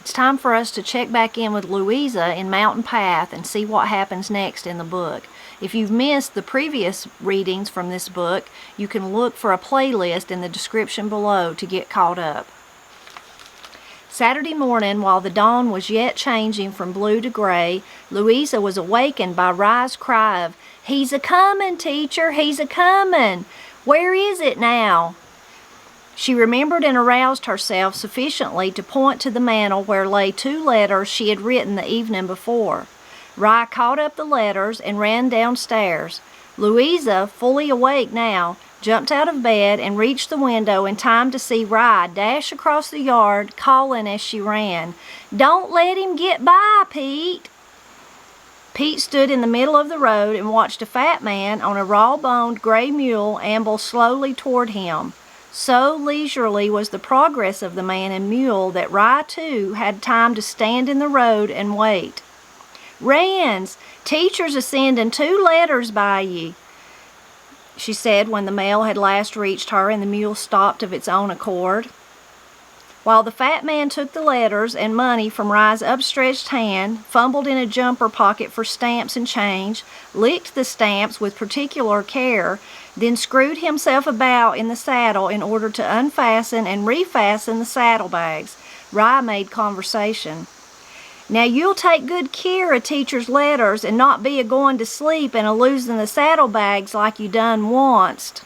It's time for us to check back in with Louisa in Mountain Path and see what happens next in the book. If you've missed the previous readings from this book, you can look for a playlist in the description below to get caught up. Saturday morning, while the dawn was yet changing from blue to gray, Louisa was awakened by Rye's cry of, "He's a-comin', teacher, he's a-comin'! Where is it now?" She remembered and aroused herself sufficiently to point to the mantel where lay 2 letters she had written the evening before. Rye caught up the letters and ran downstairs. Louisa, fully awake now, jumped out of bed and reached the window in time to see Rye dash across the yard, calling as she ran, "Don't let him get by, Pete!" Pete stood in the middle of the road and watched a fat man on a raw-boned gray mule amble slowly toward him. So leisurely was the progress of the man and mule that Rye, too, had time to stand in the road and wait. "Rands, teacher's a-sending 2 letters by ye," she said when the mail had last reached her and the mule stopped of its own accord. While the fat man took the letters and money from Rye's upstretched hand, fumbled in a jumper pocket for stamps and change, licked the stamps with particular care, then screwed himself about in the saddle in order to unfasten and refasten the saddlebags, Rye made conversation. "Now you'll take good care of teacher's letters and not be a-going to sleep and a-losing the saddlebags like you done onct."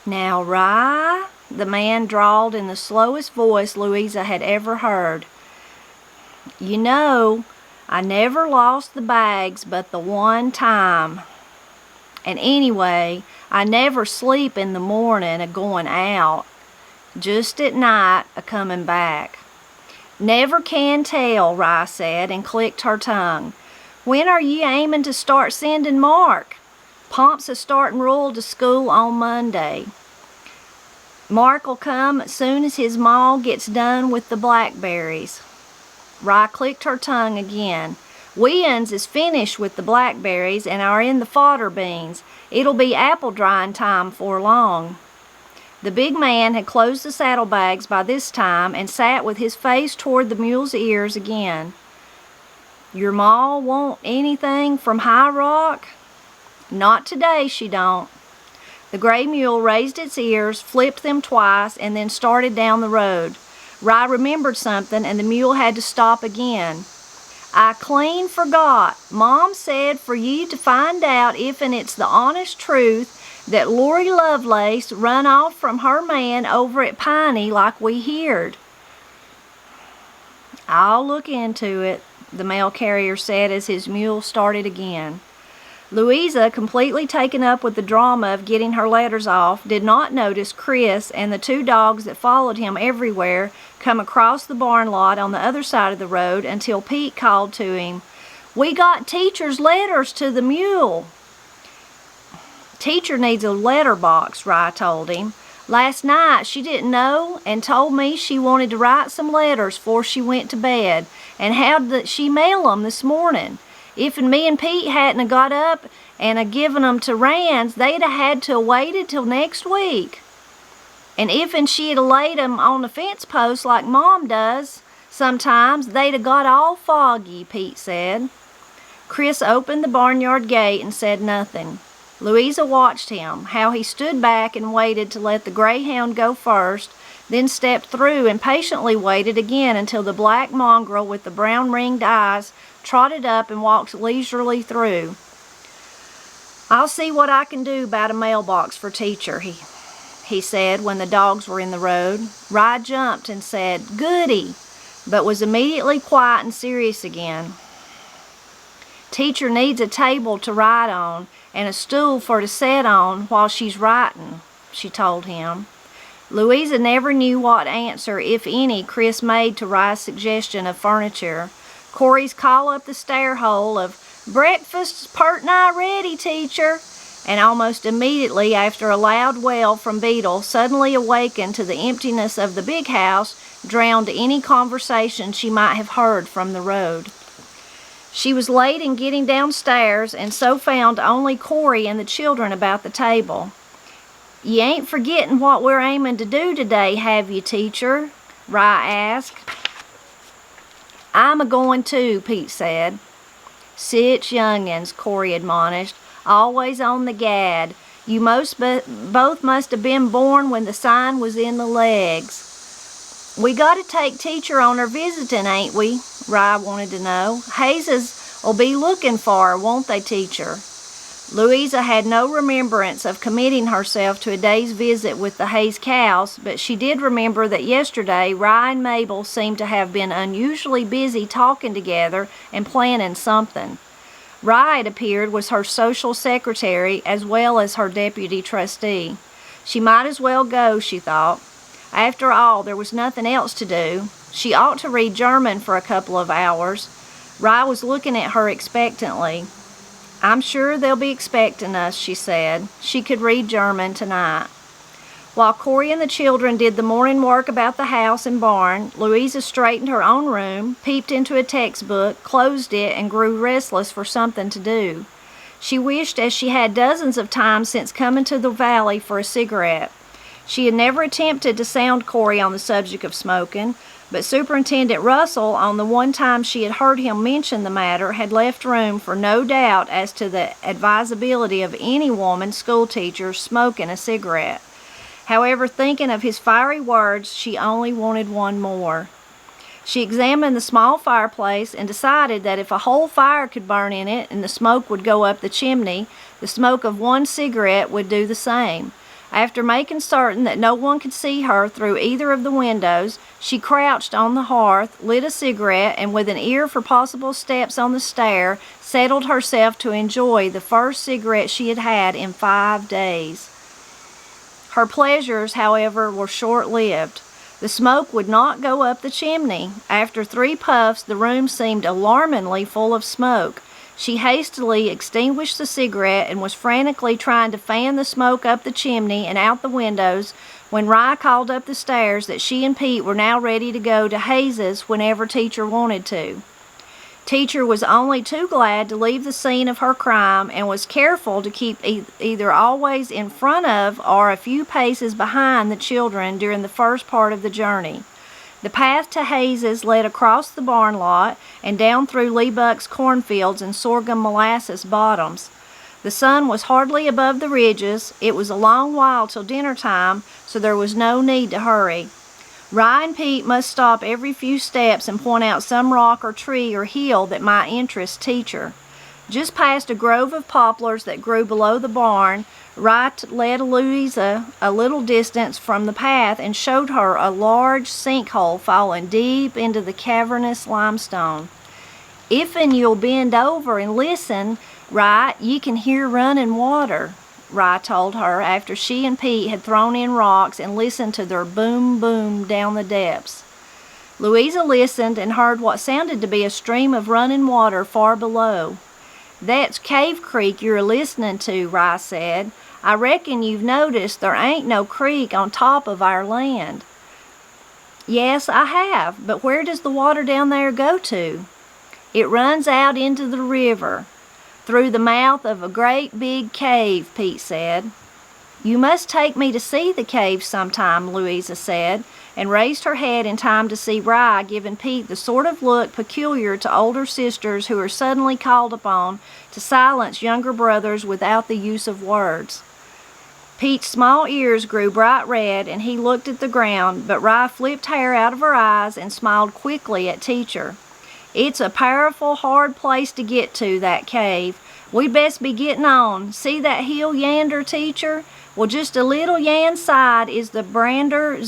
"Now, Rye," the man drawled in the slowest voice Louisa had ever heard, "you know, I never lost the bags but the one time. And anyway, I never sleep in the morning a-going out, just at night a-comin' back." "Never can tell," Rye said, and clicked her tongue. "When are you aiming to start sending Mark?" "Pomp's a-startin' Rule to school on Monday. Mark'll come as soon as his ma gets done with the blackberries." Rye clicked her tongue again. "We uns is finished with the blackberries and are in the fodder beans. It'll be apple drying time 'fore long." The big man had closed the saddlebags by this time and sat with his face toward the mule's ears again. "Your ma want anything from High Rock?" "Not today, she don't." The gray mule raised its ears, flipped them twice, and then started down the road. Rye remembered something, and the mule had to stop again. "I clean forgot. Mom said for you to find out if'n it's the honest truth that Lori Lovelace run off from her man over at Piney like we heard." "I'll look into it," the mail carrier said as his mule started again. Louisa, completely taken up with the drama of getting her letters off, did not notice Chris and the 2 dogs that followed him everywhere come across the barn lot on the other side of the road until Pete called to him, "We got teacher's letters to the mule." "Teacher needs a letter box," Rye told him. "Last night she didn't know and told me she wanted to write some letters 'fore she went to bed, and how'd she mail 'em this morning? If'n me and Pete hadn't a-got up and a-given 'em to Rands, they'd a-had to a-waited till next week. And if'n she'd a-laid 'em on the fence post like Mom does sometimes, they'd a-got all foggy," Pete said. Chris opened the barnyard gate and said nothing. Louisa watched him, how he stood back and waited to let the greyhound go first, then stepped through and patiently waited again until the black mongrel with the brown ringed eyes trotted up and walked leisurely through. "I'll see what I can do about a mailbox for teacher," he said when the dogs were in the road. Rye jumped and said, "Goody," but was immediately quiet and serious again. "Teacher needs a table to write on and a stool for to set on while she's writing," she told him. Louisa never knew what answer, if any, Chris made to Rye's suggestion of furniture. Corey's call up the stair hole of, "Breakfast's pert nigh ready, teacher," and almost immediately after a loud wail from Beetle, suddenly awakened to the emptiness of the big house, drowned any conversation she might have heard from the road. She was late in getting downstairs and so found only Corey and the children about the table. "You ain't forgetting what we're aiming to do today, have you, teacher?" Rye asked. "I'm a-goin' too," Pete said. "Sich young'uns," Corey admonished, "always on the gad. You both must have been born when the sign was in the legs." "We got to take Teacher on her visitin', ain't we?" Rye wanted to know. "Hazes'll be lookin' for her, won't they, Teacher?" Louisa had no remembrance of committing herself to a day's visit with the Hayes cows, but she did remember that yesterday Rye and Mabel seemed to have been unusually busy talking together and planning something. Rye, it appeared, was her social secretary as well as her deputy trustee. She might as well go, she thought. After all, there was nothing else to do. She ought to read German for a couple of hours. Rye was looking at her expectantly. "I'm sure they'll be expecting us," she said. She could read German tonight. While Corey and the children did the morning work about the house and barn, Louisa straightened her own room, peeped into a textbook, closed it, and grew restless for something to do. She wished, as she had dozens of times since coming to the valley, for a cigarette. She had never attempted to sound Corey on the subject of smoking, but Superintendent Russell, on the one time she had heard him mention the matter, had left room for no doubt as to the advisability of any woman schoolteacher smoking a cigarette. However, thinking of his fiery words, she only wanted one more. She examined the small fireplace and decided that if a whole fire could burn in it and the smoke would go up the chimney, the smoke of one cigarette would do the same. After making certain that no one could see her through either of the windows, she crouched on the hearth, lit a cigarette, and with an ear for possible steps on the stair, settled herself to enjoy the first cigarette she had had in 5 days. Her pleasures, however, were short-lived. The smoke would not go up the chimney. After 3 puffs, the room seemed alarmingly full of smoke. She hastily extinguished the cigarette and was frantically trying to fan the smoke up the chimney and out the windows when Rye called up the stairs that she and Pete were now ready to go to Hayes's whenever Teacher wanted to. Teacher was only too glad to leave the scene of her crime and was careful to keep either always in front of or a few paces behind the children during the first part of the journey. The path to Hayes's led across the barn lot and down through Lee Buck's cornfields and sorghum molasses bottoms. The sun was hardly above the ridges. It was a long while till dinner time, so there was no need to hurry. Rye and Pete must stop every few steps and point out some rock or tree or hill that might interest Teacher. Just past a grove of poplars that grew below the barn, Rye led Louisa a little distance from the path and showed her a large sinkhole falling deep into the cavernous limestone. "If'n you'll bend over and listen, Rye, you can hear running water," Rye told her after she and Pete had thrown in rocks and listened to their boom-boom down the depths. Louisa listened and heard what sounded to be a stream of running water far below. "That's Cave Creek you're listening to," Rye said. "I reckon you've noticed there ain't no creek on top of our land." "Yes, I have, but where does the water down there go to?" "It runs out into the river, through the mouth of a great big cave," Pete said. "You must take me to see the cave sometime," Louisa said, and raised her head in time to see Rye giving Pete the sort of look peculiar to older sisters who are suddenly called upon to silence younger brothers without the use of words. Pete's small ears grew bright red, and he looked at the ground, but Rye flipped hair out of her eyes and smiled quickly at Teacher. "It's a powerful hard place to get to, that cave. We'd best be getting on. See that hill yander, Teacher? Well, just a little yan side is the Brander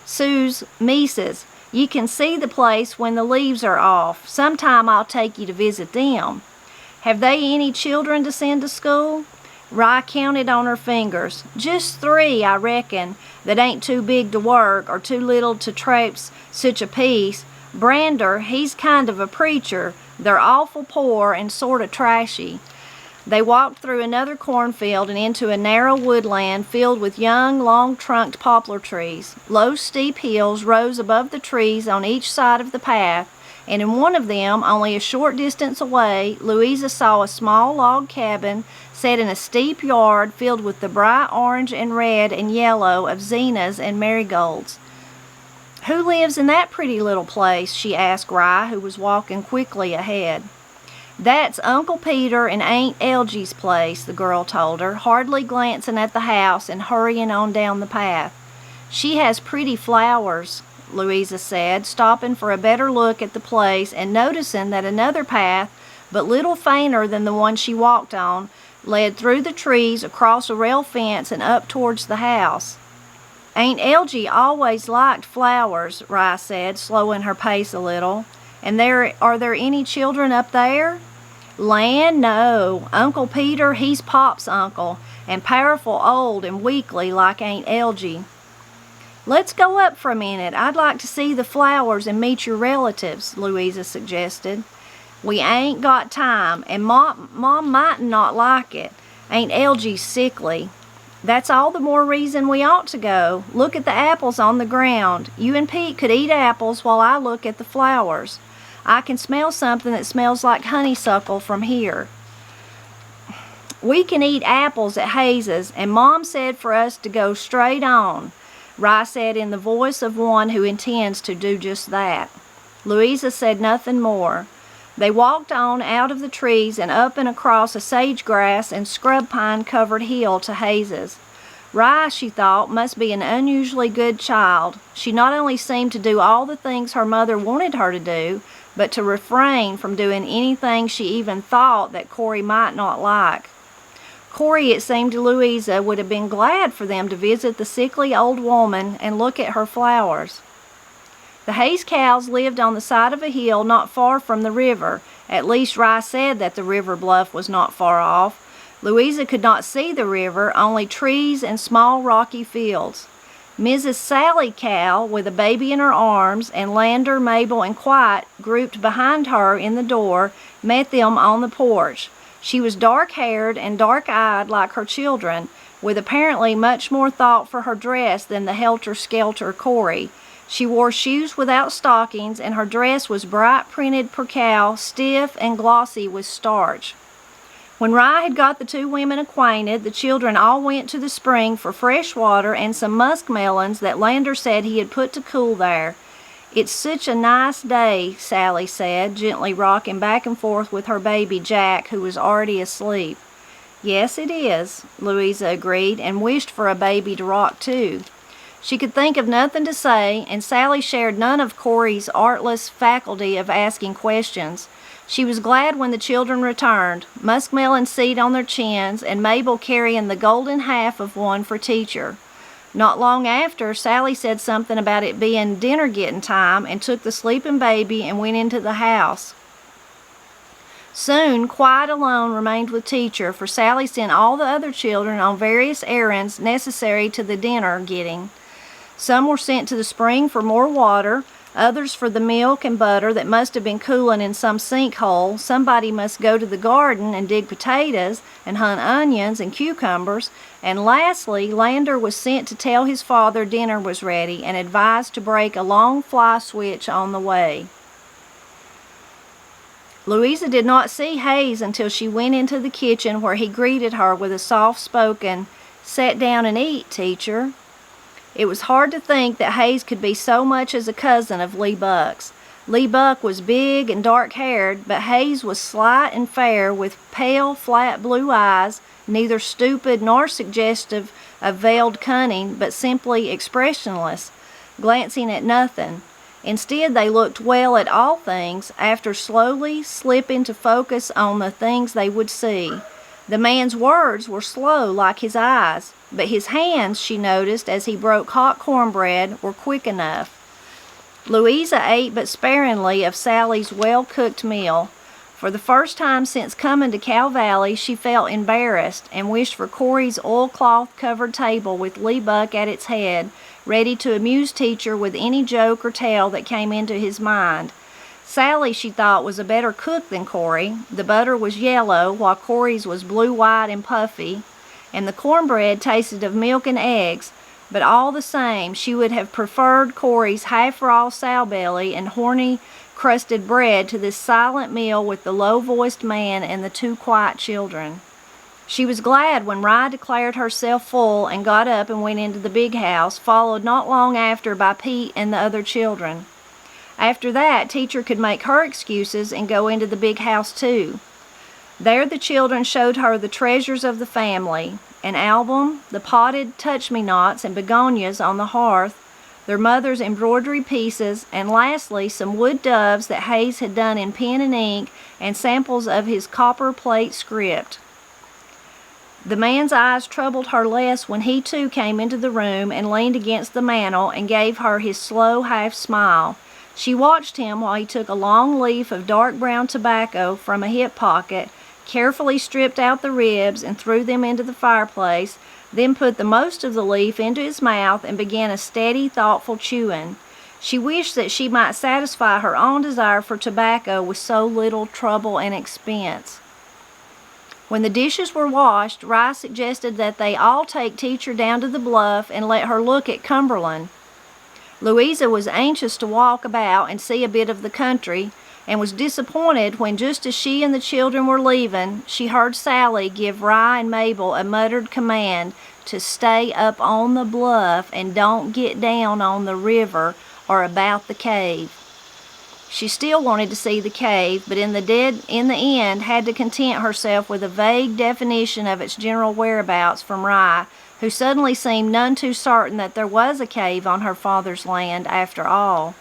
Sue's Mises. You can see the place when the leaves are off. Sometime I'll take you to visit them. Have they any children to send to school?" Rye counted on her fingers. "Just 3, I reckon, that ain't too big to work or too little to traipse such a piece. Brander, he's kind of a preacher. They're awful poor and sort of trashy." They walked through another cornfield and into a narrow woodland filled with young, long-trunked poplar trees. Low, steep hills rose above the trees on each side of the path, and in one of them, only a short distance away, Louisa saw a small log cabin set in a steep yard filled with the bright orange and red and yellow of zinnias and marigolds. "Who lives in that pretty little place?" she asked Rye, who was walking quickly ahead. "That's Uncle Peter and Aunt Elgie's place," the girl told her, hardly glancing at the house and hurrying on down the path. "She has pretty flowers," Louisa said, stopping for a better look at the place and noticing that another path, but little fainter than the one she walked on, led through the trees, across a rail fence, and up towards the house. "Aunt Elgie always liked flowers," Rye said, slowing her pace a little. "And are there any children up there?" "Land, no. Uncle Peter, he's Pop's uncle, and powerful old and weakly like Aunt Elgie." "Let's go up for a minute. I'd like to see the flowers and meet your relatives," Louisa suggested. "We ain't got time, and Mom might not like it. Aunt Elgie's sickly." "That's all the more reason we ought to go. Look at the apples on the ground. You and Pete could eat apples while I look at the flowers. I can smell something that smells like honeysuckle from here." "We can eat apples at Hayes's, and Mom said for us to go straight on," Rye said in the voice of one who intends to do just that. Louisa said nothing more. They walked on out of the trees and up and across a sage-grass and scrub pine-covered hill to Hayes's. Rye, she thought, must be an unusually good child. She not only seemed to do all the things her mother wanted her to do, but to refrain from doing anything she even thought that Corey might not like. Corey, it seemed to Louisa, would have been glad for them to visit the sickly old woman and look at her flowers. The Hayes cows lived on the side of a hill not far from the river. At least Rye said that the river bluff was not far off. Louisa could not see the river, only trees and small rocky fields. Mrs. Sally Cow, with a baby in her arms, and Lander, Mabel, and Quiet, grouped behind her in the door, met them on the porch. She was dark-haired and dark-eyed like her children, with apparently much more thought for her dress than the helter-skelter Corey. She wore shoes without stockings, and her dress was bright-printed percale, stiff and glossy with starch. When Rye had got the two women acquainted, the children all went to the spring for fresh water and some muskmelons that Lander said he had put to cool there. "It's such a nice day," Sally said, gently rocking back and forth with her baby Jack, who was already asleep. "Yes, it is," Louisa agreed, and wished for a baby to rock too. She could think of nothing to say, and Sally shared none of Corey's artless faculty of asking questions. She was glad when the children returned, muskmelon seed on their chins, and Mabel carrying the golden half of one for Teacher. Not long after, Sally said something about it being dinner-getting time and took the sleeping baby and went into the house. Soon, Quiet alone remained with Teacher, for Sally sent all the other children on various errands necessary to the dinner-getting. Some were sent to the spring for more water, others for the milk and butter that must have been cooling in some sinkhole. Somebody must go to the garden and dig potatoes and hunt onions and cucumbers. And lastly, Lander was sent to tell his father dinner was ready and advised to break a long fly switch on the way. Louisa did not see Hayes until she went into the kitchen, where he greeted her with a soft-spoken, "Sit down and eat, Teacher." It was hard to think that Hayes could be so much as a cousin of Lee Buck's. Lee Buck was big and dark-haired, but Hayes was slight and fair, with pale, flat blue eyes, neither stupid nor suggestive of veiled cunning, but simply expressionless, glancing at nothing. Instead, they looked well at all things, after slowly slipping to focus on the things they would see. The man's words were slow like his eyes, but his hands, she noticed as he broke hot cornbread, were quick enough. Louisa ate but sparingly of Sally's well-cooked meal. For the first time since coming to Cow Valley, she felt embarrassed and wished for Corey's oilcloth-covered table with Lee Buck at its head, ready to amuse Teacher with any joke or tale that came into his mind. Sally, she thought, was a better cook than Corey. The butter was yellow, while Corey's was blue-white and puffy, and the cornbread tasted of milk and eggs, but all the same, she would have preferred Corey's half-raw sow-belly and horny crusted bread to this silent meal with the low-voiced man and the two quiet children. She was glad when Rye declared herself full and got up and went into the big house, followed not long after by Pete and the other children. After that, Teacher could make her excuses and go into the big house too. There the children showed her the treasures of the family, an album, the potted touch-me-nots and begonias on the hearth, their mother's embroidery pieces, and lastly some wood doves that Hayes had done in pen and ink, and samples of his copper plate script. The man's eyes troubled her less when he too came into the room and leaned against the mantel and gave her his slow half-smile. She watched him while he took a long leaf of dark brown tobacco from a hip pocket, carefully stripped out the ribs and threw them into the fireplace, then put the most of the leaf into his mouth and began a steady, thoughtful chewing. She wished that she might satisfy her own desire for tobacco with so little trouble and expense. When the dishes were washed, Rye suggested that they all take Teacher down to the bluff and let her look at Cumberland. Louisa was anxious to walk about and see a bit of the country, and was disappointed when, just as she and the children were leaving, she heard Sally give Rye and Mabel a muttered command to stay up on the bluff and don't get down on the river or about the cave. She still wanted to see the cave, but in the end had to content herself with a vague definition of its general whereabouts from Rye, who suddenly seemed none too certain that there was a cave on her father's land after all.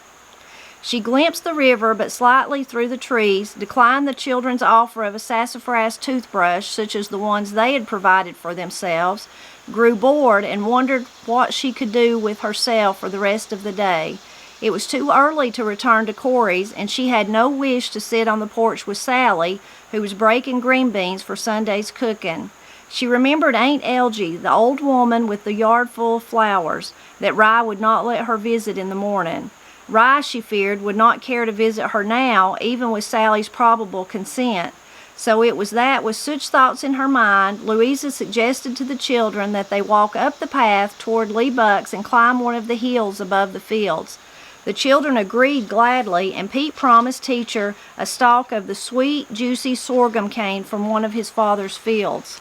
She glimpsed the river but slightly through the trees, declined the children's offer of a sassafras toothbrush such as the ones they had provided for themselves, grew bored, and wondered what she could do with herself for the rest of the day. It was too early to return to Corey's, and she had no wish to sit on the porch with Sally, who was breaking green beans for Sunday's cooking. She remembered Aunt Elgie, the old woman with the yard full of flowers, that Rye would not let her visit in the morning. Rye, she feared, would not care to visit her now, even with Sally's probable consent. So it was that, with such thoughts in her mind, Louisa suggested to the children that they walk up the path toward Lee Buck's and climb one of the hills above the fields. The children agreed gladly, and Pete promised Teacher a stalk of the sweet, juicy sorghum cane from one of his father's fields.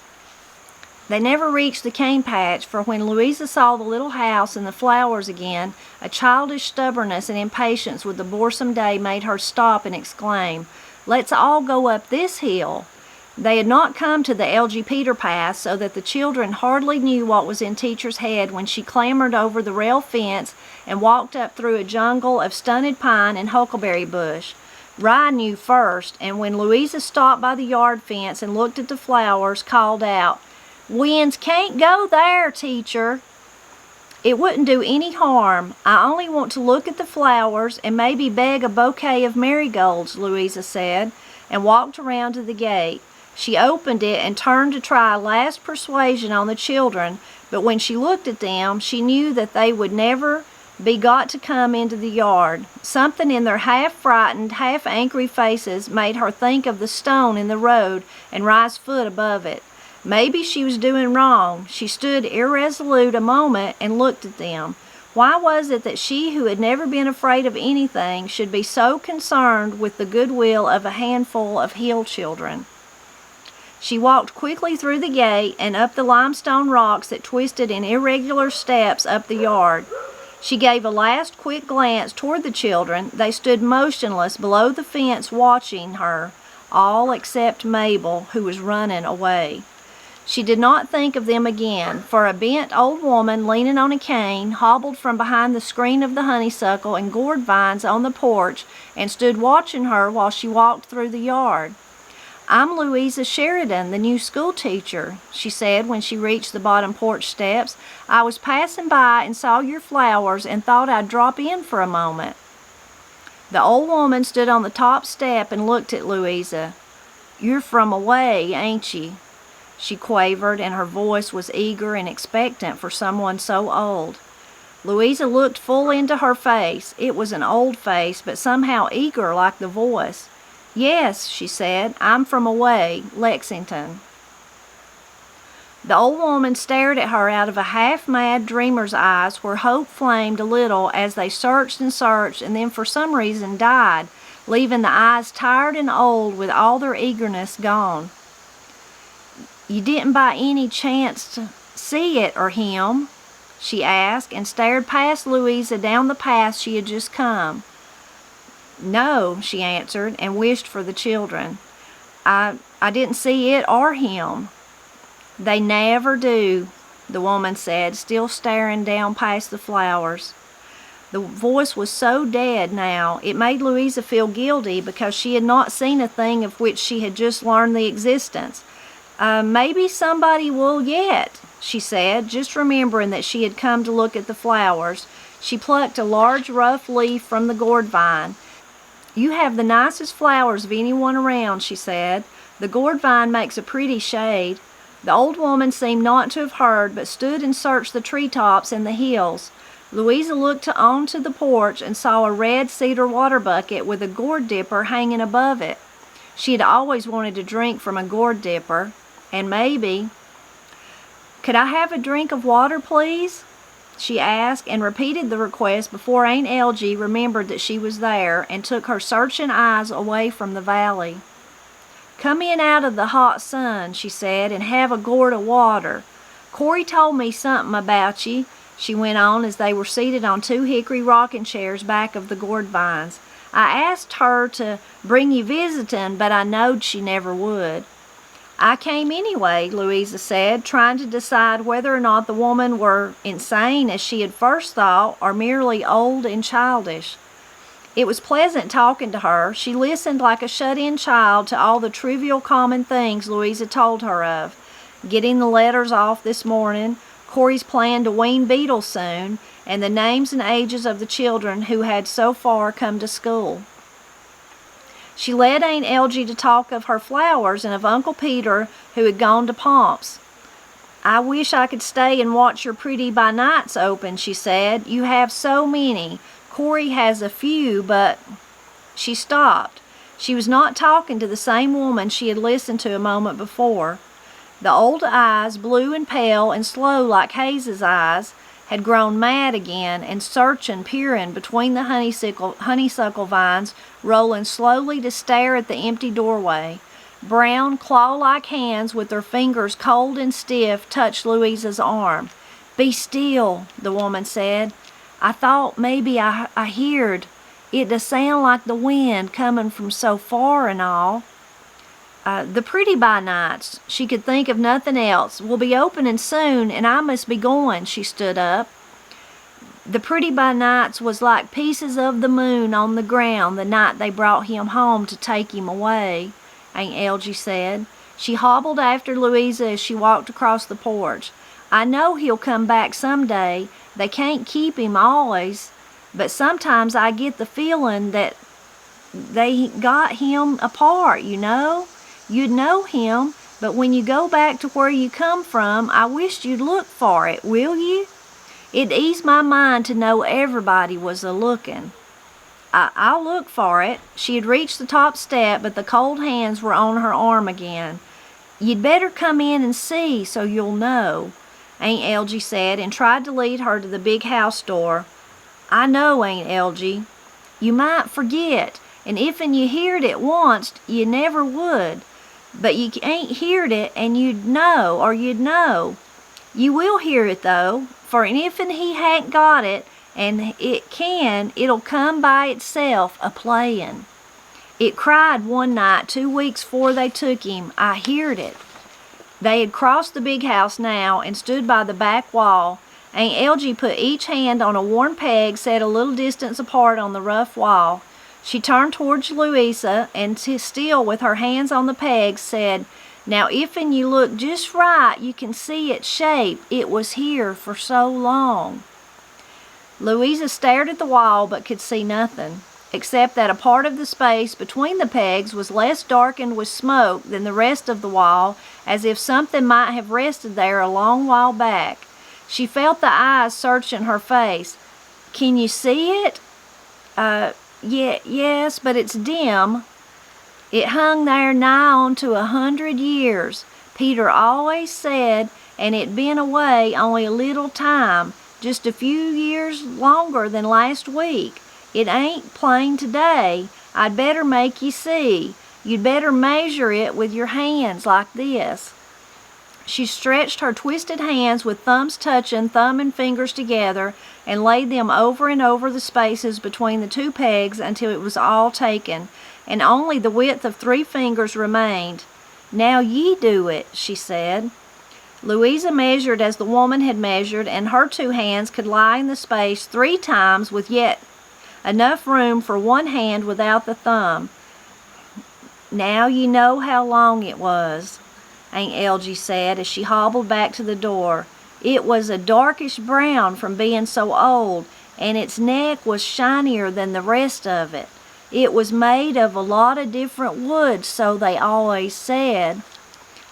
They never reached the cane patch, for when Louisa saw the little house and the flowers again, a childish stubbornness and impatience with the boresome day made her stop and exclaim, "Let's all go up this hill." They had not come to the Elgie Peter path, so that the children hardly knew what was in Teacher's head when she clambered over the rail fence and walked up through a jungle of stunted pine and huckleberry bush. Rye knew first, and when Louisa stopped by the yard fence and looked at the flowers, called out, "Winds can't go there, Teacher." "It wouldn't do any harm. I only want to look at the flowers and maybe beg a bouquet of marigolds," Louisa said, and walked around to the gate. She opened it and turned to try a last persuasion on the children, but when she looked at them, she knew that they would never be got to come into the yard. Something in their half-frightened, half-angry faces made her think of the stone in the road and Rye's foot above it. Maybe she was doing wrong. She stood irresolute a moment and looked at them. Why was it that she, who had never been afraid of anything, should be so concerned with the goodwill of a handful of hill children? She walked quickly through the gate and up the limestone rocks that twisted in irregular steps up the yard. She gave a last quick glance toward the children. They stood motionless below the fence watching her, all except Mabel, who was running away. She did not think of them again, for a bent old woman leaning on a cane hobbled from behind the screen of the honeysuckle and gourd vines on the porch and stood watching her while she walked through the yard. "I'm Louisa Sheridan, the new school teacher," she said when she reached the bottom porch steps. "I was passing by and saw your flowers and thought I'd drop in for a moment." The old woman stood on the top step and looked at Louisa. "You're from away, ain't ye?" she quavered, and her voice was eager and expectant for someone so old. Louisa looked full into her face. It was an old face, but somehow eager like the voice. "Yes," she said, "I'm from away, Lexington." The old woman stared at her out of a half-mad dreamer's eyes where hope flamed a little as they searched and then for some reason died, leaving the eyes tired and old with all their eagerness gone. You didn't by any chance to see it or him?" she asked, and stared past Louisa down the path she had just come. "No," she answered, and wished for the children. I didn't see it or him." "They never do," the woman said, still staring down past the flowers. The voice was so dead now, it made Louisa feel guilty because she had not seen a thing of which she had just learned the existence. Maybe somebody will yet," she said, just remembering that she had come to look at the flowers. She plucked a large rough leaf from the gourd vine. "You have the nicest flowers of anyone around," she said. "The gourd vine makes a pretty shade." The old woman seemed not to have heard, but stood and searched the treetops and the hills. Louisa looked onto the porch and saw a red cedar water bucket with a gourd dipper hanging above it. She had always wanted to drink from a gourd dipper, and maybe... "Could I have a drink of water, please?" she asked, and repeated the request before Aunt Elgie remembered that she was there and took her searching eyes away from the valley. "Come in out of the hot sun," she said, "and have a gourd of water. Corey told me something about ye," she went on as they were seated on 2 hickory rocking chairs back of the gourd vines. "I asked her to bring you visitin', but I knowed she never would." "I came anyway," Louisa said, trying to decide whether or not the woman were insane as she had first thought, or merely old and childish. It was pleasant talking to her. She listened like a shut-in child to all the trivial common things Louisa told her of. Getting the letters off this morning, Corey's plan to wean Beetle soon, and the names and ages of the children who had so far come to school. She led Aunt Elgie to talk of her flowers and of Uncle Peter, who had gone to Pomps. "I wish I could stay and watch your pretty by nights open," she said. "You have so many. Corey has a few, but..." She stopped. She was not talking to the same woman she had listened to a moment before. The old eyes, blue and pale and slow like Hayes's eyes, had grown mad again and searching, peering between the honeysuckle vines, rolling slowly to stare at the empty doorway. Brown, claw-like hands with their fingers cold and stiff touched Louisa's arm. "Be still," the woman said. "I thought maybe I heard. It does sound like the wind coming from so far and all." The pretty by nights," she could think of nothing else, "will be opening soon, and I must be going." She stood up. "The pretty by nights was like pieces of the moon on the ground the night they brought him home to take him away," Aunt Elgie said. She hobbled after Louisa as she walked across the porch. "I know he'll come back someday. They can't keep him always, but sometimes I get the feeling that they got him apart, you know. You'd know him, but when you go back to where you come from, I wish you'd look for it, will you? It'd ease my mind to know everybody was a-looking." I'll look for it." She had reached the top step, but the cold hands were on her arm again. "You'd better come in and see so you'll know," Aunt Elgie said, and tried to lead her to the big house door. "I know, Aunt Elgie. You might forget, and if'n you heard it once, you never would. But you ain't heard it, and you'd know. You will hear it, though, for if'n he hain't got it, and it'll come by itself a-playin'. It cried one night 2 weeks 'fore they took him. I heard it." They had crossed the big house now and stood by the back wall. Aunt Elgie put each hand on a worn peg set a little distance apart on the rough wall. She turned towards Louisa and, still with her hands on the pegs, said, "Now if'n you look just right, you can see its shape. It was here for so long." Louisa stared at the wall but could see nothing, except that a part of the space between the pegs was less darkened with smoke than the rest of the wall, as if something might have rested there a long while back. She felt the eyes searching her face. "Can you see it?" Yes, but it's dim. It hung there nigh on to 100 years. Peter always said, and it'd been away only a little time, just a few years longer than last week. It ain't plain today. I'd better make ye see. You'd better measure it with your hands like this." She stretched her twisted hands with thumbs touching thumb and fingers together and laid them over and over the spaces between the two pegs until it was all taken, and only the width of 3 fingers remained. "Now ye do it," she said. Louisa measured as the woman had measured, and her 2 hands could lie in the space 3 times with yet enough room for 1 hand without the thumb. "Now ye know how long it was," Aunt Elgie said as she hobbled back to the door. "It was a darkish brown from being so old, and its neck was shinier than the rest of it. It was made of a lot of different woods, so they always said.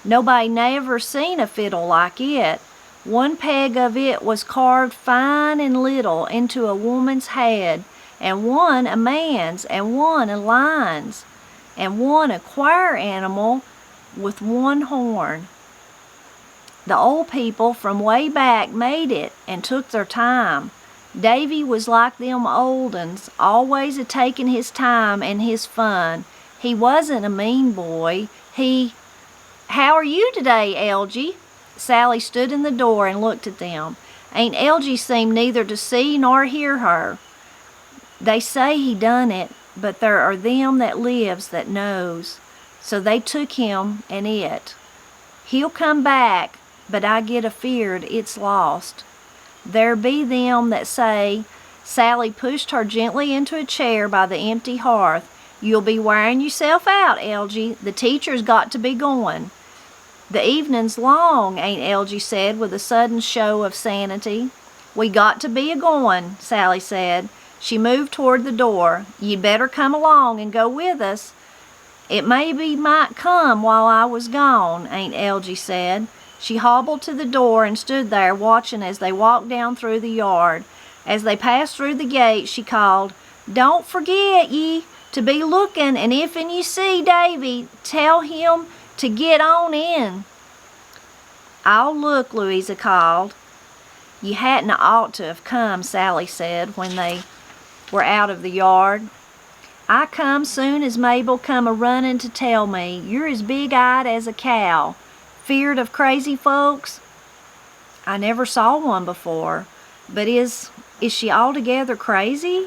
Nobody never seen a fiddle like it. 1 peg of it was carved fine and little into a woman's head, and 1 a man's, and 1 a lion's, and 1 a choir animal with 1 horn. The old people from way back made it and took their time. Davy was like them old uns, always a-taking his time and his fun. He wasn't a mean boy. How are you today, Elgie?" Sally stood in the door and looked at them. Aunt Elgie seemed neither to see nor hear her. "They say he done it, but there are them that lives that knows. So they took him and it. He'll come back, but I get afeared it's lost. There be them that say," Sally pushed her gently into a chair by the empty hearth, "you'll be wearing yourself out, Elgie. The teacher's got to be going." "The evening's long," Aunt Elgie said with a sudden show of sanity. "We got to be a-going," Sally said. She moved toward the door. "You'd better come along and go with us." "It maybe might come while I was gone," Aunt Elgie said. She hobbled to the door and stood there watching as they walked down through the yard. As they passed through the gate, she called, "Don't forget ye to be looking, and if'n you see Davy, tell him to get on in." "I'll look," Louisa called. "You hadn't ought to have come," Sally said when they were out of the yard. "I come soon as Mabel come a-running to tell me. You're as big-eyed as a cow. Feared of crazy folks?" "I never saw one before. But is she altogether crazy?"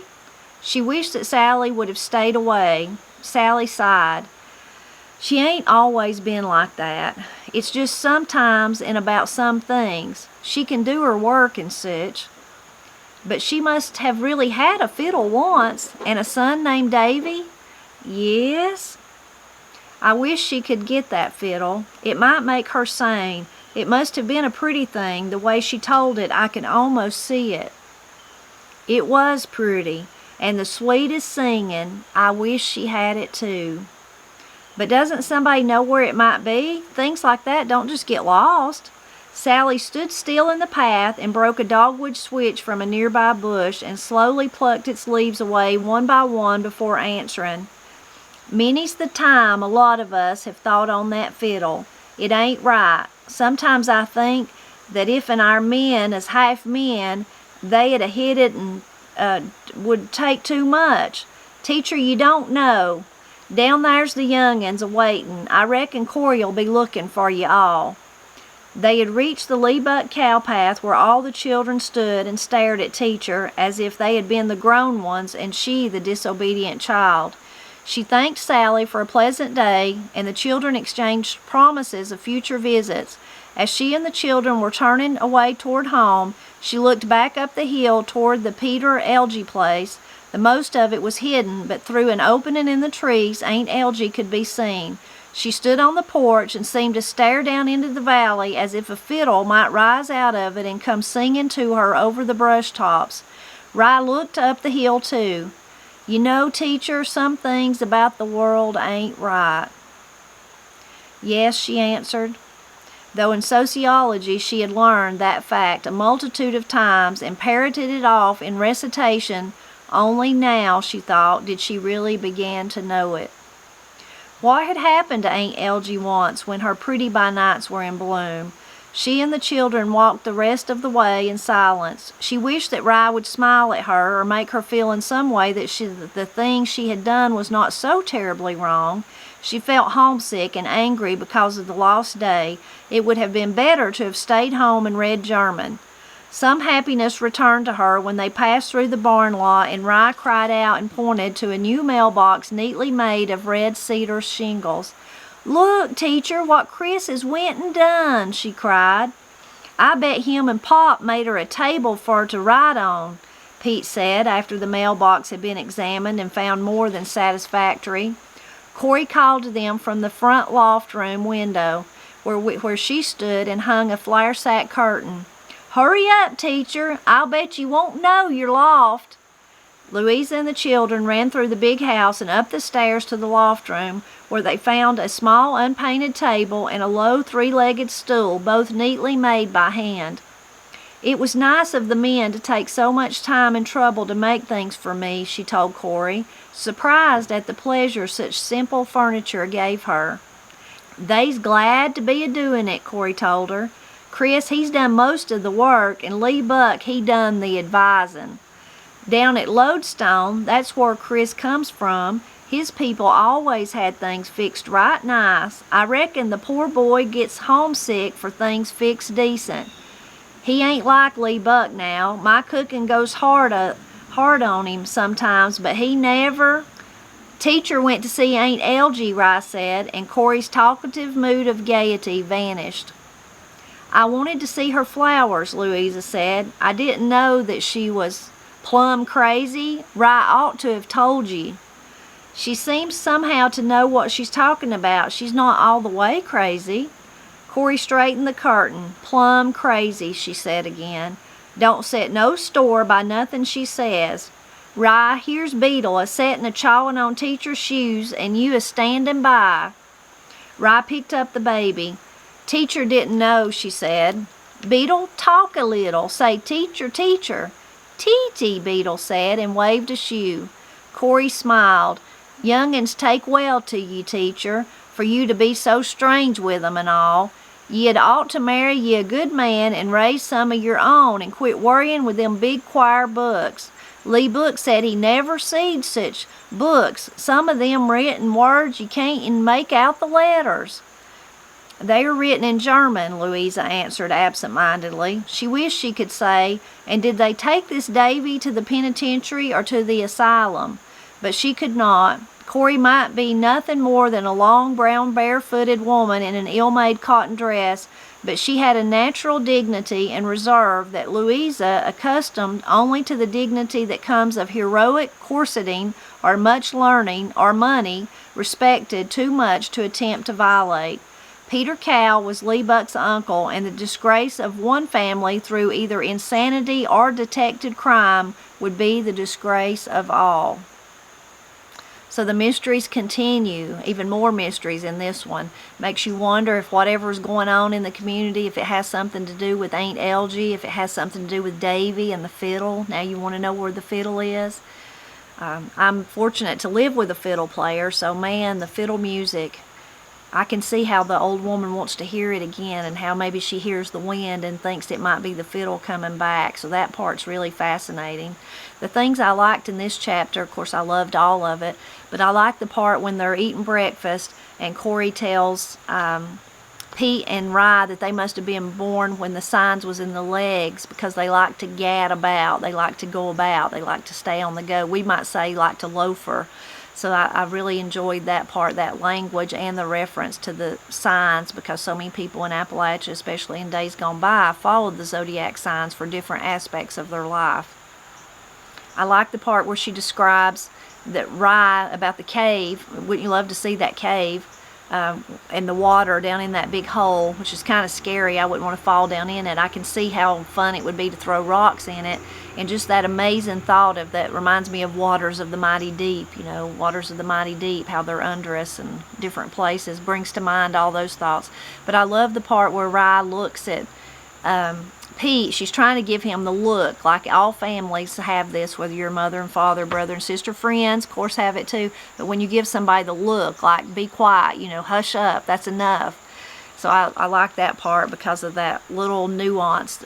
She wished that Sally would have stayed away. Sally sighed. "She ain't always been like that. It's just sometimes and about some things. She can do her work and such." "But she must have really had a fiddle once, and a son named Davy?" "Yes." "I wish she could get that fiddle. It might make her sing. It must have been a pretty thing. The way she told it, I can almost see it." "It was pretty, and the sweetest singing. I wish she had it too." "But doesn't somebody know where it might be? Things like that don't just get lost." Sally stood still in the path and broke a dogwood switch from a nearby bush and slowly plucked its leaves away 1 by 1 before answering. "Many's the time a lot of us have thought on that fiddle. It ain't right. Sometimes I think that if'n our men as half men, they'd a hit it and would take too much. Teacher, you don't know. Down there's the young'uns a-waitin'. I reckon Cory'll be looking for you all." They had reached the lee-butt cow path where all the children stood and stared at Teacher as if they had been the grown ones and she the disobedient child. She thanked Sally for a pleasant day, and the children exchanged promises of future visits. As she and the children were turning away toward home, she looked back up the hill toward the Peter Elgie place. The most of it was hidden, but through an opening in the trees, Aunt Elgie could be seen. She stood on the porch and seemed to stare down into the valley as if a fiddle might rise out of it and come singing to her over the brush tops. Rye looked up the hill too. "You know, Teacher, some things about the world ain't right." "Yes," she answered, though in sociology she had learned that fact a multitude of times and parroted it off in recitation. Only now, she thought, did she really begin to know it. What had happened to Aunt Elgie once when her pretty by-nights were in bloom? She and the children walked the rest of the way in silence. She wished that Rye would smile at her or make her feel in some way that the thing she had done was not so terribly wrong. She felt homesick and angry because of the lost day. It would have been better to have stayed home and read German. Some happiness returned to her when they passed through the barn lot and Rye cried out and pointed to a new mailbox neatly made of red cedar shingles. "Look, teacher, what Chris has went and done," she cried. "I bet him and Pop made her a table for her to write on," Pete said after the mailbox had been examined and found more than satisfactory. Corey called to them from the front loft room window where she stood and hung a flour sack curtain. "Hurry up, teacher. I'll bet you won't know you're loft." Louisa and the children ran through the big house and up the stairs to the loft room, where they found a small unpainted table and a low three-legged stool, both neatly made by hand. "It was nice of the men to take so much time and trouble to make things for me," she told Corey, surprised at the pleasure such simple furniture gave her. "They's glad to be a-doing it," Corey told her. "Chris, he's done most of the work, and Lee Buck, he done the advising. Down at Lodestone, that's where Chris comes from, his people always had things fixed right nice. I reckon the poor boy gets homesick for things fixed decent. He ain't like Lee Buck now. My cooking goes hard on him sometimes, but he never—" "Teacher went to see Aunt Elgie," Rice said, and Corey's talkative mood of gaiety vanished. "I wanted to see her flowers," Louisa said. "I didn't know that she was plumb crazy. Rye ought to have told ye. She seems somehow to know what she's talking about. She's not all the way crazy." Corey straightened the curtain. "Plumb crazy," she said again. "Don't set no store by nothing she says. Rye, here's Beetle a-settin' a-chawin' on teacher's shoes, and you a-standin' by." Rye picked up the baby. "Teacher didn't know," she said. "Beetle, talk a little. Say, 'Teacher, teacher.'" "Tee-tee," Beetle said, and waved a shoe. Corey smiled. "Young'uns take well to ye, teacher, for you to be so strange with 'em and all. Ye'd ought to marry ye a good man and raise some o' your own and quit worryin' with them big choir books. Lee Book said he never seed such books. Some o' them written words you can't even make out the letters." "They are written in German," Louisa answered absent-mindedly. She wished she could say, "And did they take this Davy to the penitentiary or to the asylum?" But she could not. Corey might be nothing more than a long, brown, barefooted woman in an ill-made cotton dress, but she had a natural dignity and reserve that Louisa, accustomed only to the dignity that comes of heroic corseting or much learning or money, respected too much to attempt to violate. Peter Cow was Lee Buck's uncle, and the disgrace of one family through either insanity or detected crime would be the disgrace of all. So the mysteries continue, even more mysteries in this one. Makes you wonder if whatever's going on in the community, if it has something to do with Aunt Elgie, if it has something to do with Davy and the fiddle. Now you want to know where the fiddle is? I'm fortunate to live with a fiddle player, so man, the fiddle music, I can see how the old woman wants to hear it again and how maybe she hears the wind and thinks it might be the fiddle coming back. So that part's really fascinating. The things I liked in this chapter, of course I loved all of it, but I like the part when they're eating breakfast and Corey tells Pete and Rye that they must have been born when the signs was in the legs because they like to gad about, they like to go about, they like to stay on the go. We might say like to loafer. So I really enjoyed that part, that language and the reference to the signs, because so many people in Appalachia, especially in days gone by, followed the zodiac signs for different aspects of their life. I like the part where she describes that Rye about the cave. Wouldn't you love to see that cave and the water down in that big hole, which is kind of scary. I wouldn't want to fall down in it. I can see how fun it would be to throw rocks in it. And just that amazing thought of that reminds me of Waters of the Mighty Deep, you know, Waters of the Mighty Deep, how they're under us and different places, brings to mind all those thoughts. But I love the part where Rye looks at Pete. She's trying to give him the look, like all families have this, whether you're mother and father, brother and sister, friends, of course have it too. But when you give somebody the look, like be quiet, you know, hush up, that's enough. So I like that part because of that little nuance.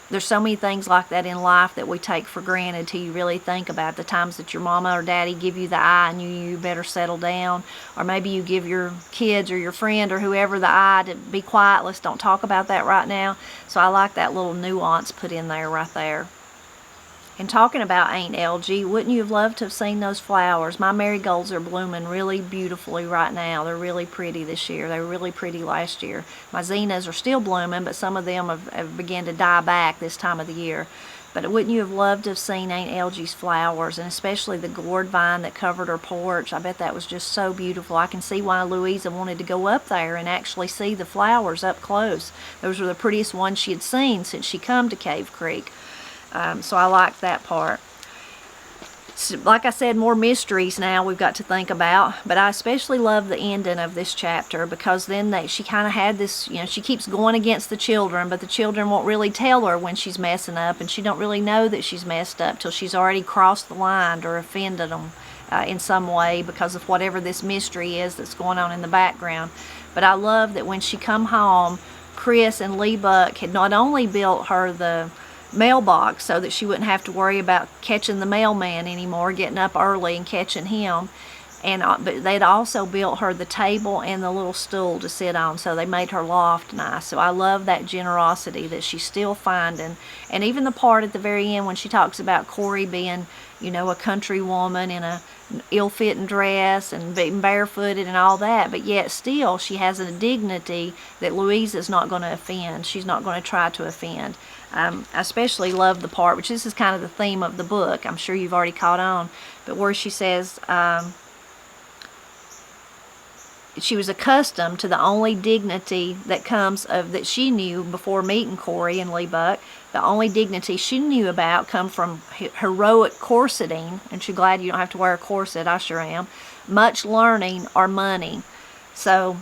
There's so many things like that in life that we take for granted till you really think about it. The times that your mama or daddy give you the eye and you better settle down, or maybe you give your kids or your friend or whoever the eye to be quiet, let's don't talk about that right now. So I like that little nuance put in there right there. And talking about Aunt Elgie, wouldn't you have loved to have seen those flowers? My marigolds are blooming really beautifully right now. They're really pretty this year. They were really pretty last year. My zinnias are still blooming, but some of them have begun to die back this time of the year. But wouldn't you have loved to have seen Aunt Elgie's flowers, and especially the gourd vine that covered her porch? I bet that was just so beautiful. I can see why Louisa wanted to go up there and actually see the flowers up close. Those were the prettiest ones she had seen since she come to Cave Creek. So I like that part. So, like I said, more mysteries now we've got to think about, but I especially love the ending of this chapter, because then she kind of had this, she keeps going against the children, but the children won't really tell her when she's messing up, and she don't really know that she's messed up till she's already crossed the line or offended them in some way because of whatever this mystery is that's going on in the background. But I love that when she come home, Chris and Lee Buck had not only built her the mailbox so that she wouldn't have to worry about catching the mailman anymore, getting up early and catching him, but they'd also built her the table and the little stool to sit on, so they made her loft nice. So I love that generosity that she's still finding. And even the part at the very end when she talks about Corey being, a country woman in a ill-fitting dress and being barefooted and all that, but yet still she has a dignity that Louisa's not going to offend. She's not going to try to offend. I especially love the part, which this is kind of the theme of the book, I'm sure you've already caught on, but where she says she was accustomed to the only dignity that comes of that she knew before meeting Corey and Lee Buck. The only dignity she knew about come from heroic corseting, and she's glad you don't have to wear a corset. I sure am. Much learning or money. So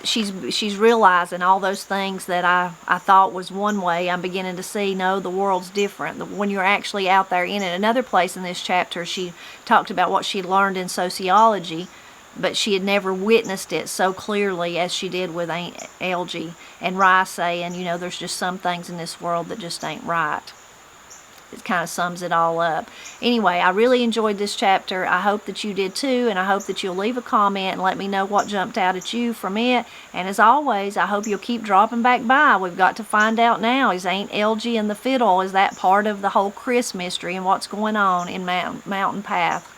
she's realizing all those things that I thought was one way. I'm beginning to see, no, the world's different when you're actually out there in it. Another place in this chapter, she talked about what she learned in sociology, but she had never witnessed it so clearly as she did with Aunt Elgie, and Rye saying, there's just some things in this world that just ain't right. It kind of sums it all up. Anyway, I really enjoyed this chapter. I hope that you did too, and I hope that you'll leave a comment and let me know what jumped out at you from it. And as always, I hope you'll keep dropping back by. We've got to find out now, is Aunt Elgie and the fiddle, is that part of the whole Chris mystery and what's going on in Mountain Path?